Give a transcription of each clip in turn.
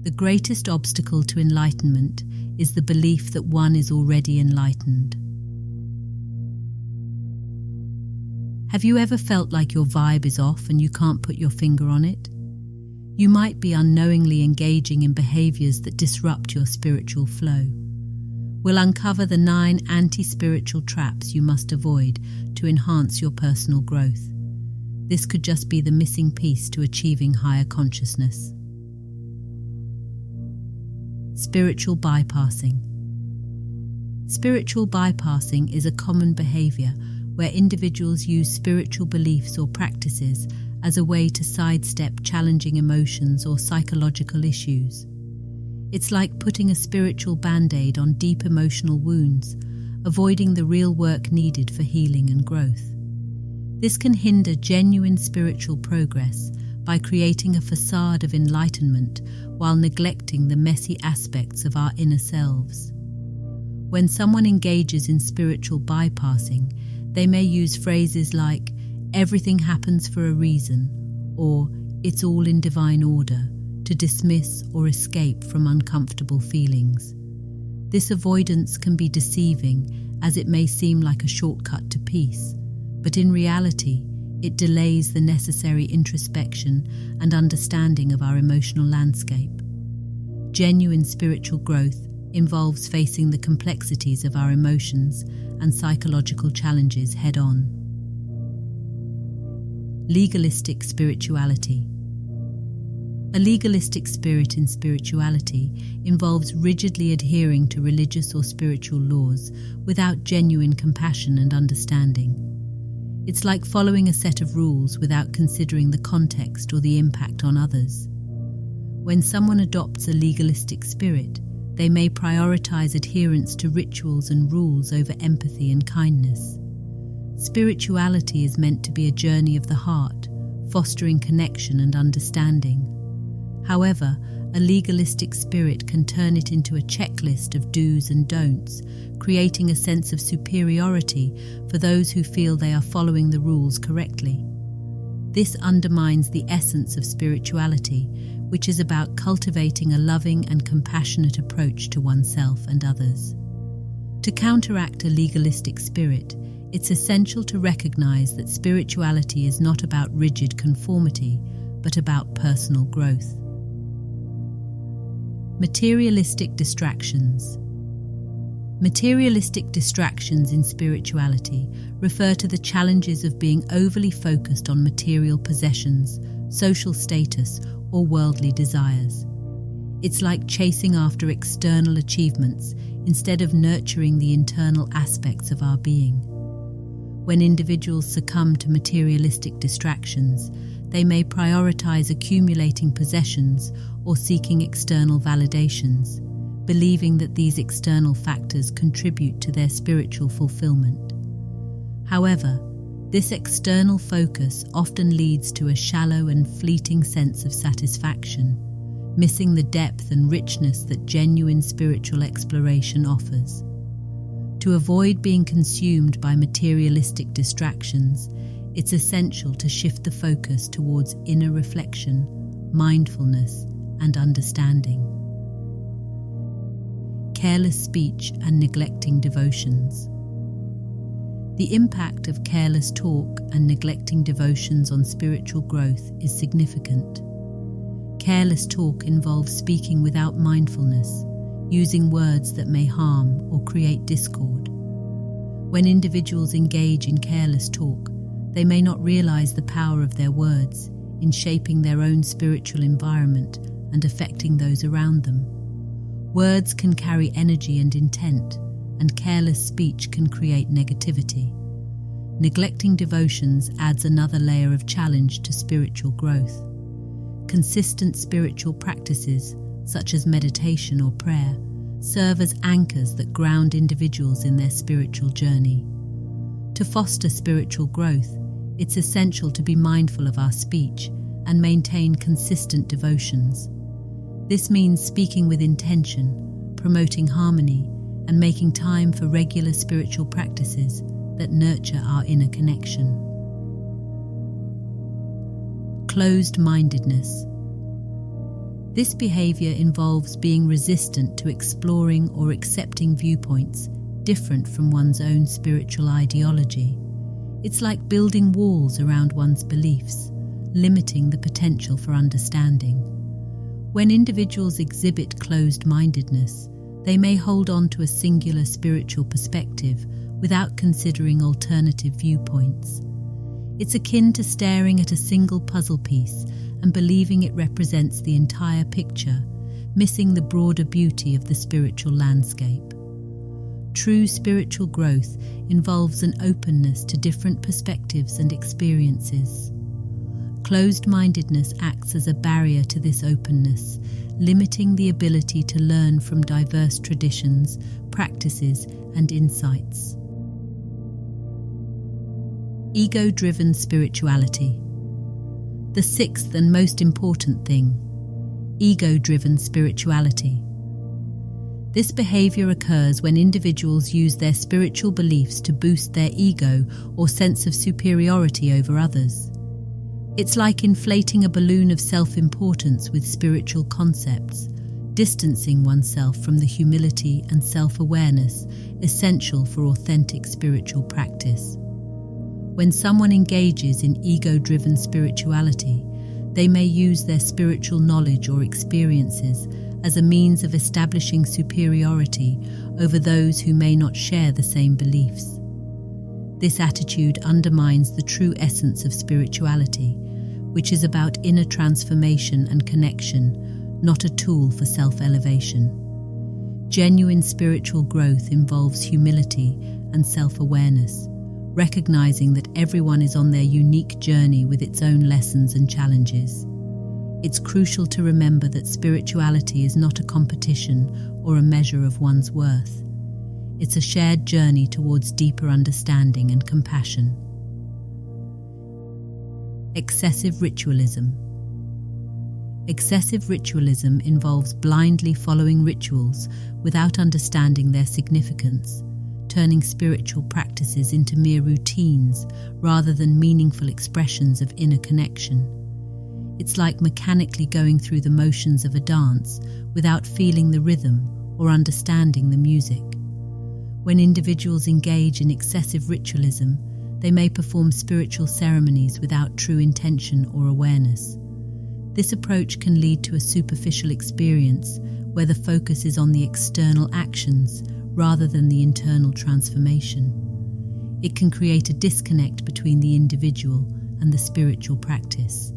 The greatest obstacle to enlightenment is the belief that one is already enlightened. Have you ever felt like your vibe is off and you can't put your finger on it? You might be unknowingly engaging in behaviors that disrupt your spiritual flow. We'll uncover the 9 anti-spiritual traps you must avoid to enhance your personal growth. This could just be the missing piece to achieving higher consciousness. Spiritual bypassing. Spiritual bypassing is a common behavior where individuals use spiritual beliefs or practices as a way to sidestep challenging emotions or psychological issues. It's like putting a spiritual band-aid on deep emotional wounds, avoiding the real work needed for healing and growth. This can hinder genuine spiritual progress by creating a facade of enlightenment while neglecting the messy aspects of our inner selves. When someone engages in spiritual bypassing, they may use phrases like, "Everything happens for a reason," or "It's all in divine order," to dismiss or escape from uncomfortable feelings. This avoidance can be deceiving, as it may seem like a shortcut to peace, but in reality, it delays the necessary introspection and understanding of our emotional landscape. Genuine spiritual growth involves facing the complexities of our emotions and psychological challenges head-on. Legalistic spirituality. A legalistic spirit in spirituality involves rigidly adhering to religious or spiritual laws without genuine compassion and understanding. It's like following a set of rules without considering the context or the impact on others. When someone adopts a legalistic spirit, they may prioritize adherence to rituals and rules over empathy and kindness. Spirituality is meant to be a journey of the heart, fostering connection and understanding. However, a legalistic spirit can turn it into a checklist of do's and don'ts, creating a sense of superiority for those who feel they are following the rules correctly. This undermines the essence of spirituality, which is about cultivating a loving and compassionate approach to oneself and others. To counteract a legalistic spirit, it's essential to recognize that spirituality is not about rigid conformity, but about personal growth. Materialistic distractions. Materialistic distractions in spirituality refer to the challenges of being overly focused on material possessions, social status, or worldly desires. It's like chasing after external achievements instead of nurturing the internal aspects of our being. When individuals succumb to materialistic distractions, they may prioritize accumulating possessions or seeking external validations, believing that these external factors contribute to their spiritual fulfillment. However, this external focus often leads to a shallow and fleeting sense of satisfaction, missing the depth and richness that genuine spiritual exploration offers. To avoid being consumed by materialistic distractions, it's essential to shift the focus towards inner reflection, mindfulness, and understanding. Careless speech and neglecting devotions. The impact of careless talk and neglecting devotions on spiritual growth is significant. Careless talk involves speaking without mindfulness, using words that may harm or create discord. When individuals engage in careless talk, they may not realize the power of their words in shaping their own spiritual environment and affecting those around them. Words can carry energy and intent, and careless speech can create negativity. Neglecting devotions adds another layer of challenge to spiritual growth. Consistent spiritual practices, such as meditation or prayer, serve as anchors that ground individuals in their spiritual journey. To foster spiritual growth, it's essential to be mindful of our speech and maintain consistent devotions. This means speaking with intention, promoting harmony, and making time for regular spiritual practices that nurture our inner connection. Closed-mindedness. This behavior involves being resistant to exploring or accepting viewpoints different from one's own spiritual ideology. It's like building walls around one's beliefs, limiting the potential for understanding. When individuals exhibit closed-mindedness, they may hold on to a singular spiritual perspective without considering alternative viewpoints. It's akin to staring at a single puzzle piece and believing it represents the entire picture, missing the broader beauty of the spiritual landscape. True spiritual growth involves an openness to different perspectives and experiences. Closed-mindedness acts as a barrier to this openness, limiting the ability to learn from diverse traditions, practices, and insights. Ego-driven spirituality. The sixth and most important thing: ego-driven spirituality. This behavior occurs when individuals use their spiritual beliefs to boost their ego or sense of superiority over others. It's like inflating a balloon of self-importance with spiritual concepts, distancing oneself from the humility and self-awareness essential for authentic spiritual practice. When someone engages in ego-driven spirituality, they may use their spiritual knowledge or experiences as a means of establishing superiority over those who may not share the same beliefs. This attitude undermines the true essence of spirituality, which is about inner transformation and connection, not a tool for self-elevation. Genuine spiritual growth involves humility and self-awareness, recognizing that everyone is on their unique journey with its own lessons and challenges. It's crucial to remember that spirituality is not a competition or a measure of one's worth. It's a shared journey towards deeper understanding and compassion. Excessive ritualism. Excessive ritualism involves blindly following rituals without understanding their significance, turning spiritual practices into mere routines rather than meaningful expressions of inner connection. It's like mechanically going through the motions of a dance without feeling the rhythm or understanding the music. When individuals engage in excessive ritualism, they may perform spiritual ceremonies without true intention or awareness. This approach can lead to a superficial experience where the focus is on the external actions rather than the internal transformation. It can create a disconnect between the individual and the spiritual practice.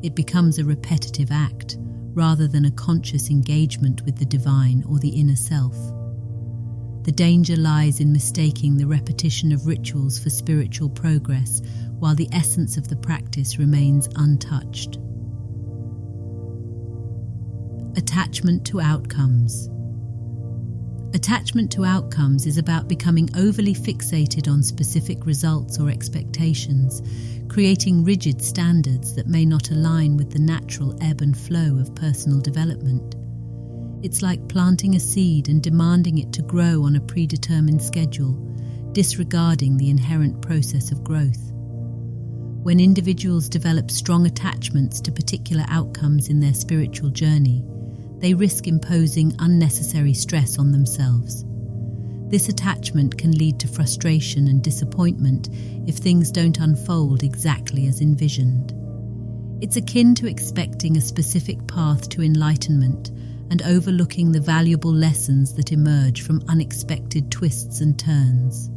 It becomes a repetitive act rather than a conscious engagement with the divine or the inner self. The danger lies in mistaking the repetition of rituals for spiritual progress while the essence of the practice remains untouched. Attachment to outcomes. Attachment to outcomes is about becoming overly fixated on specific results or expectations, creating rigid standards that may not align with the natural ebb and flow of personal development. It's like planting a seed and demanding it to grow on a predetermined schedule, disregarding the inherent process of growth. When individuals develop strong attachments to particular outcomes in their spiritual journey, they risk imposing unnecessary stress on themselves. This attachment can lead to frustration and disappointment if things don't unfold exactly as envisioned. It's akin to expecting a specific path to enlightenment and overlooking the valuable lessons that emerge from unexpected twists and turns.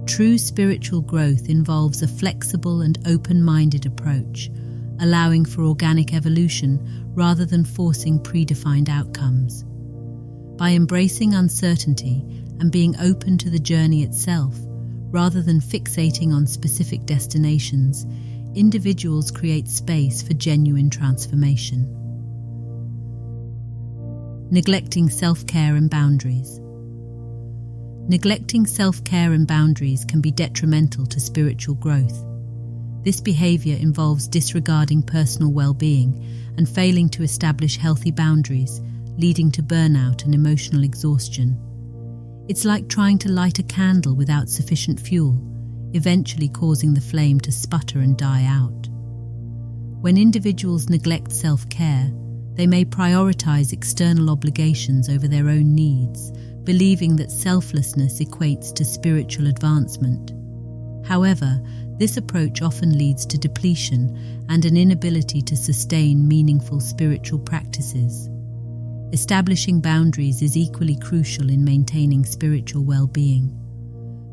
True spiritual growth involves a flexible and open-minded approach, allowing for organic evolution rather than forcing predefined outcomes. By embracing uncertainty and being open to the journey itself, rather than fixating on specific destinations, individuals create space for genuine transformation. Neglecting self-care and boundaries. Neglecting self-care and boundaries can be detrimental to spiritual growth. This behavior involves disregarding personal well-being and failing to establish healthy boundaries, leading to burnout and emotional exhaustion. It's like trying to light a candle without sufficient fuel, eventually causing the flame to sputter and die out. When individuals neglect self-care, They may prioritize external obligations over their own needs, believing that selflessness equates to spiritual advancement. However, this approach often leads to depletion and an inability to sustain meaningful spiritual practices. Establishing boundaries is equally crucial in maintaining spiritual well-being.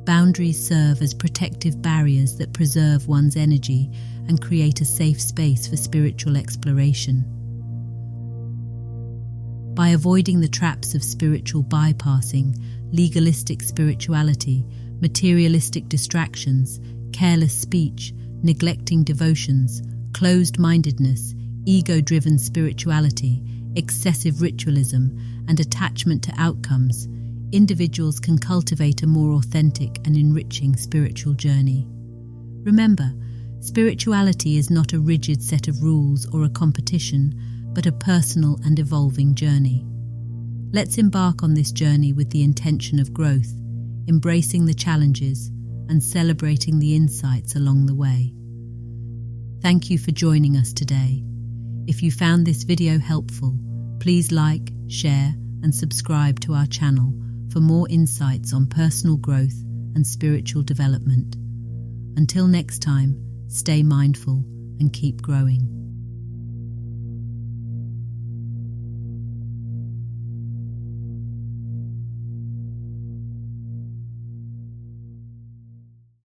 Boundaries serve as protective barriers that preserve one's energy and create a safe space for spiritual exploration. By avoiding the traps of spiritual bypassing, legalistic spirituality, materialistic distractions, careless speech, neglecting devotions, closed-mindedness, ego-driven spirituality, excessive ritualism, and attachment to outcomes, individuals can cultivate a more authentic and enriching spiritual journey. Remember, spirituality is not a rigid set of rules or a competition, but a personal and evolving journey. Let's embark on this journey with the intention of growth, embracing the challenges and celebrating the insights along the way. Thank you for joining us today. If you found this video helpful, please like, share, and subscribe to our channel for more insights on personal growth and spiritual development. Until next time, stay mindful and keep growing.